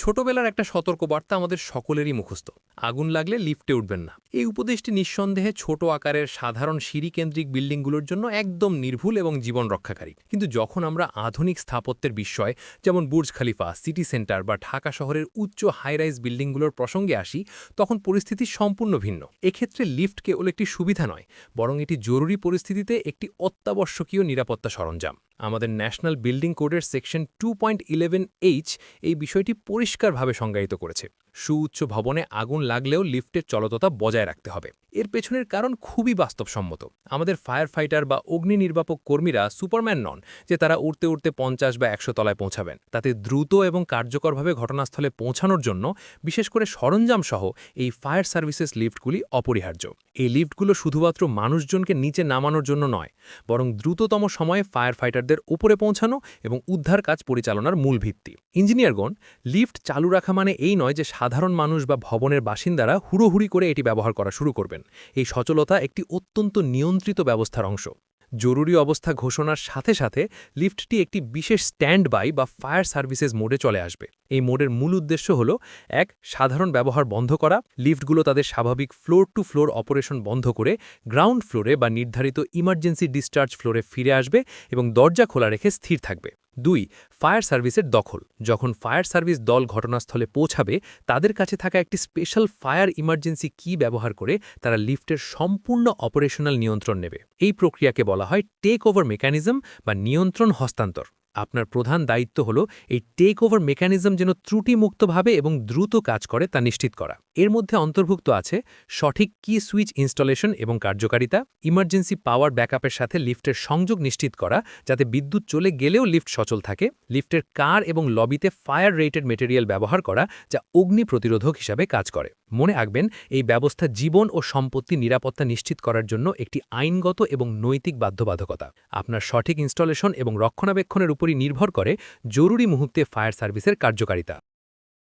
ছোটবেলার একটা সতর্কবার্তা আমাদের সকলেরই মুখস্থ। আগুন লাগলে লিফটে উঠবেন না। এই উপদেশটি নিঃসন্দেহে ছোট আকারের সাধারণ সিঁড়িকেন্দ্রিক বিল্ডিংগুলোর জন্য একদম নির্ভুল এবং জীবন রক্ষাকারী। কিন্তু যখন আমরা আধুনিক স্থাপত্যের বিস্ময় যেমন বুর্জ খলিফা, সিটি সেন্টার বা ঢাকা শহরের উচ্চ হাইরাইজ বিল্ডিংগুলোর প্রসঙ্গে আসি, তখন পরিস্থিতি সম্পূর্ণ ভিন্ন। এক্ষেত্রে লিফট কেবল একটি সুবিধা নয়, বরং এটি জরুরি পরিস্থিতিতে একটি অত্যাবশ্যকীয় নিরাপত্তা সরঞ্জাম। আমাদের ন্যাশনাল বিল্ডিং কোডের সেকশন 2.11H এই বিষয়টি পরিষ্কারভাবে সংজ্ঞায়িত করেছে। সুউচ্চ ভবনে আগুন লাগলেও লিফটের চলততা বজায় রাখতে হবে। এর পেছনের কারণ খুবই বাস্তবসম্মত। আমাদের ফায়ার ফাইটার বা অগ্নি নির্বাপক কর্মীরা সুপারম্যান নন যে তারা উড়তে উড়তে 50 বা 100 তলায় পৌঁছাবেন। তাতে দ্রুত এবং কার্যকরভাবে ঘটনাস্থলে পৌঁছানোর জন্য বিশেষ করে সরঞ্জাম সহ এই ফায়ার সার্ভিসেস লিফটগুলি অপরিহার্য। এই লিফটগুলো শুধুমাত্র মানুষজনকে নিচে নামানোর জন্য নয়, বরং দ্রুততম সময়ে ফায়ার ফাইটারদের উপরে পৌঁছানো এবং উদ্ধার কাজ পরিচালনার মূল ভিত্তি। ইঞ্জিনিয়ারগণ, লিফট চালু রাখা মানে এই নয় যে সাধারণ মানুষ বা ভবনের বাসিন্দারা হুড়োহুড়ি করে এটি ব্যবহার করা শুরু করবেন। এই সচলতা একটি অত্যন্ত নিয়ন্ত্রিত ব্যবস্থার অংশ। জরুরি অবস্থা ঘোষণার সাথে সাথে লিফটটি একটি বিশেষ স্ট্যান্ড বাই বা ফায়ার সার্ভিসেস মোডে চলে আসবে। এই মোডের মূল উদ্দেশ্য হল সাধারণ ব্যবহার বন্ধ করা। লিফটগুলো তাদের স্বাভাবিক ফ্লোর টু ফ্লোর অপারেশন বন্ধ করে গ্রাউন্ড ফ্লোরে বা নির্ধারিত ইমার্জেন্সি ডিসচার্জ ফ্লোরে ফিরে আসবে এবং দরজা খোলা রেখে স্থির থাকবে। 2. ফায়ার সার্ভিসের দখল। যখন ফায়ার সার্ভিস দল ঘটনাস্থলে পৌঁছাবে, তাদের কাছে থাকা একটি স্পেশাল ফায়ার ইমার্জেন্সি কি ব্যবহার করে তারা লিফটের সম্পূর্ণ অপারেশনাল নিয়ন্ত্রণ নেবে। এই প্রক্রিয়াকে বলা হয় টেক ওভার মেকানিজম বা নিয়ন্ত্রণ হস্তান্তর। আপনার প্রধান দায়িত্ব হল এই টেক ওভার মেকানিজম যেন ত্রুটিমুক্তভাবে এবং দ্রুত কাজ করে তা নিশ্চিত করা। এর মধ্যে অন্তর্ভুক্ত আছে সঠিক কি সুইচ ইনস্টলেশন এবং কার্যকারিতা, ইমার্জেন্সি পাওয়ার ব্যাকআপের সাথে লিফটের সংযোগ নিশ্চিত করা যাতে বিদ্যুৎ চলে গেলেও লিফট সচল থাকে, লিফটের কার এবং লবিতে ফায়ার রেটেড মেটেরিয়াল ব্যবহার করা যা অগ্নি প্রতিরোধক হিসাবে কাজ করে। মনে রাখবেন, এই ব্যবস্থা জীবন ও সম্পত্তি নিরাপত্তা নিশ্চিত করার জন্য একটি আইনগত এবং নৈতিক বাধ্যবাধকতা। আপনার সঠিক ইনস্টলেশন এবং রক্ষণাবেক্ষণের উপরই নির্ভর করে জরুরি মুহূর্তে ফায়ার সার্ভিসের কার্যকারিতা।